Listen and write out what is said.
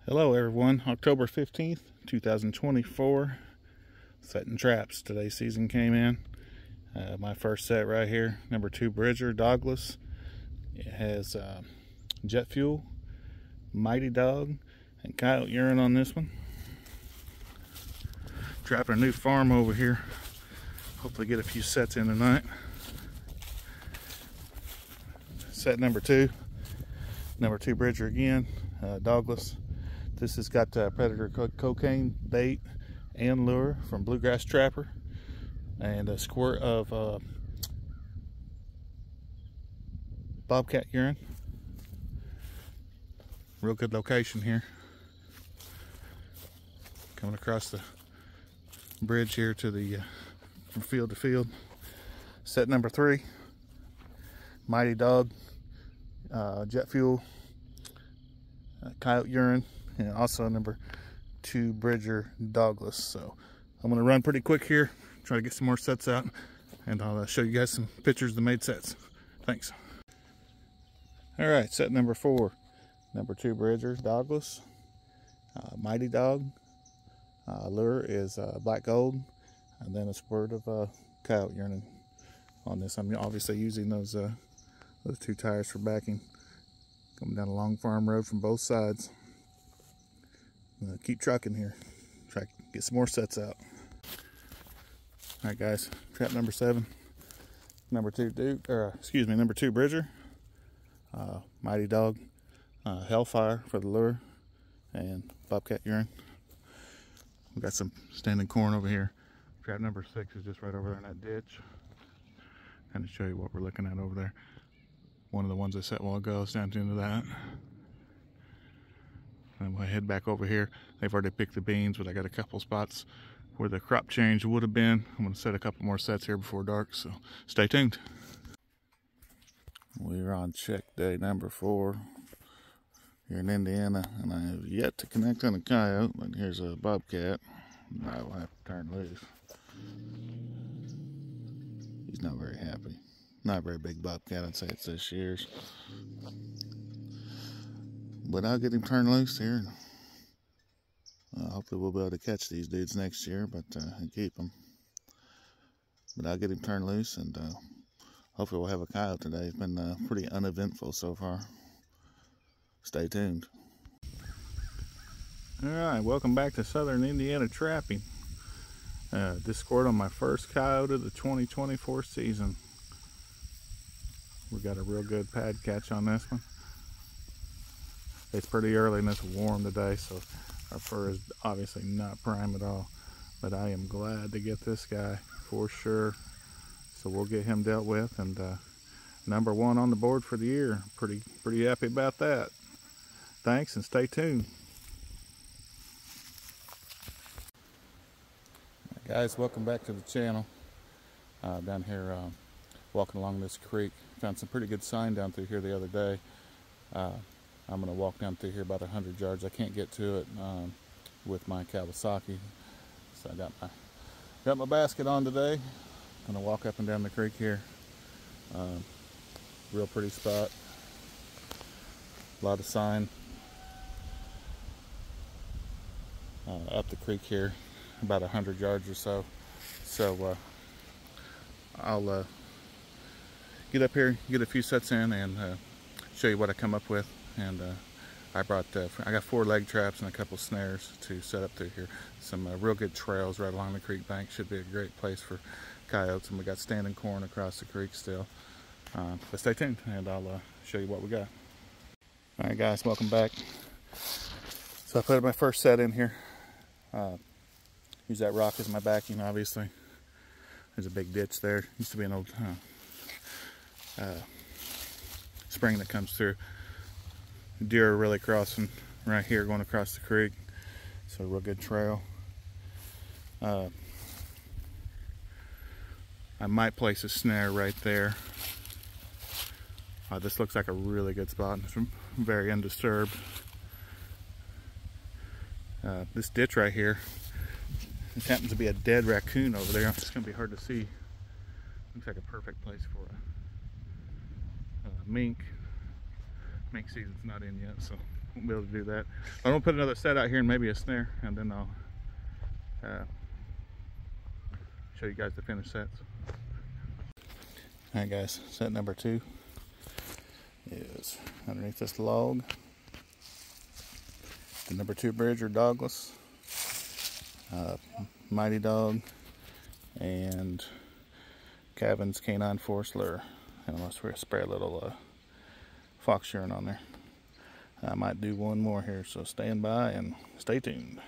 Hello everyone, October 15th, 2024, setting traps. Today's season came in. My first set right here, number 2 Bridger, dogless. It has jet fuel, mighty dog, and coyote urine on this one. Trapping a new farm over here. Hopefully get a few sets in tonight. Set number 2, number 2 Bridger again, dogless. This has got predator cocaine bait and lure from Bluegrass Trapper, and a squirt of Bobcat urine. Real good location here. Coming across the bridge here to the from field to field. Set number 3, mighty dog, jet fuel, coyote urine, and also number 2 Bridger dogless. So I'm going to run pretty quick here, try to get some more sets out, and I'll show you guys some pictures of the made sets. Thanks. All right, set number 4, number 2 Bridger dogless, mighty dog. Lure is black gold, and then a squirt of coyote urine on this. I'm obviously using those 2 tires for backing. Coming down a long farm road from both sides. Keep trucking here. Try to get some more sets out. Alright guys, trap number 7. Number 2 number 2 Bridger. Mighty dog. Hellfire for the lure. And Bobcat urine. We got some standing corn over here. Trap number 6 is just right over there in that ditch. Kind of show you what we're looking at over there. One of the ones I set a while ago is down into that. And we'll head back over here. They've already picked the beans, but I got a couple spots where the crop change would have been. I'm going to set a couple more sets here before dark, so stay tuned. We're on check day number 4 here in Indiana, and I have yet to connect on a coyote, but here's a bobcat. I will have to turn loose. He's not very happy. Not a very big bobcat, I'd say it's this year's. But I'll get him turned loose here. Hopefully we'll be able to catch these dudes next year, and keep them. But I'll get him turned loose, and hopefully we'll have a coyote today. It's been pretty uneventful so far. Stay tuned. Alright, welcome back to Southern Indiana trapping. Just scored on my first coyote of the 2024 season. We got a real good pad catch on this one. It's pretty early and it's warm today, so our fur is obviously not prime at all. But I am glad to get this guy for sure. So we'll get him dealt with, and number 1 on the board for the year. Pretty happy about that. Thanks, and stay tuned. Guys, welcome back to the channel. Down here walking along this creek. Found some pretty good sign down through here the other day. I'm going to walk down through here about 100 yards. I can't get to it with my Kawasaki, so I got my basket on today. I'm going to walk up and down the creek here. Real pretty spot. A lot of sign up the creek here, about 100 yards or so. So I'll get up here, get a few sets in, and show you what I come up with. And I got 4 leg traps and a couple snares to set up through here. Some real good trails right along the creek bank. Should be a great place for coyotes. And we got standing corn across the creek still. But stay tuned, and I'll show you what we got. All right, guys, welcome back. So I put my first set in here. Use that rock as my backing, obviously. There's a big ditch there. Used to be an old spring that comes through. Deer are really crossing right here, going across the creek. So a real good trail. I might place a snare right there. This looks like a really good spot. It's very undisturbed. This ditch right here, this happens to be a dead raccoon over there. It's going to be hard to see. Looks like a perfect place for a mink. Mink season's not in yet, so won't be able to do that. I'm gonna put another set out here and maybe a snare, and then I'll show you guys the finished sets. Alright guys, set number 2 is underneath this log. The number 2 bridge or dogless, Mighty Dog, and Cavan's Canine Force lure. And I'm going to spray a little fox urine on there. I might do one more here, so stand by and stay tuned.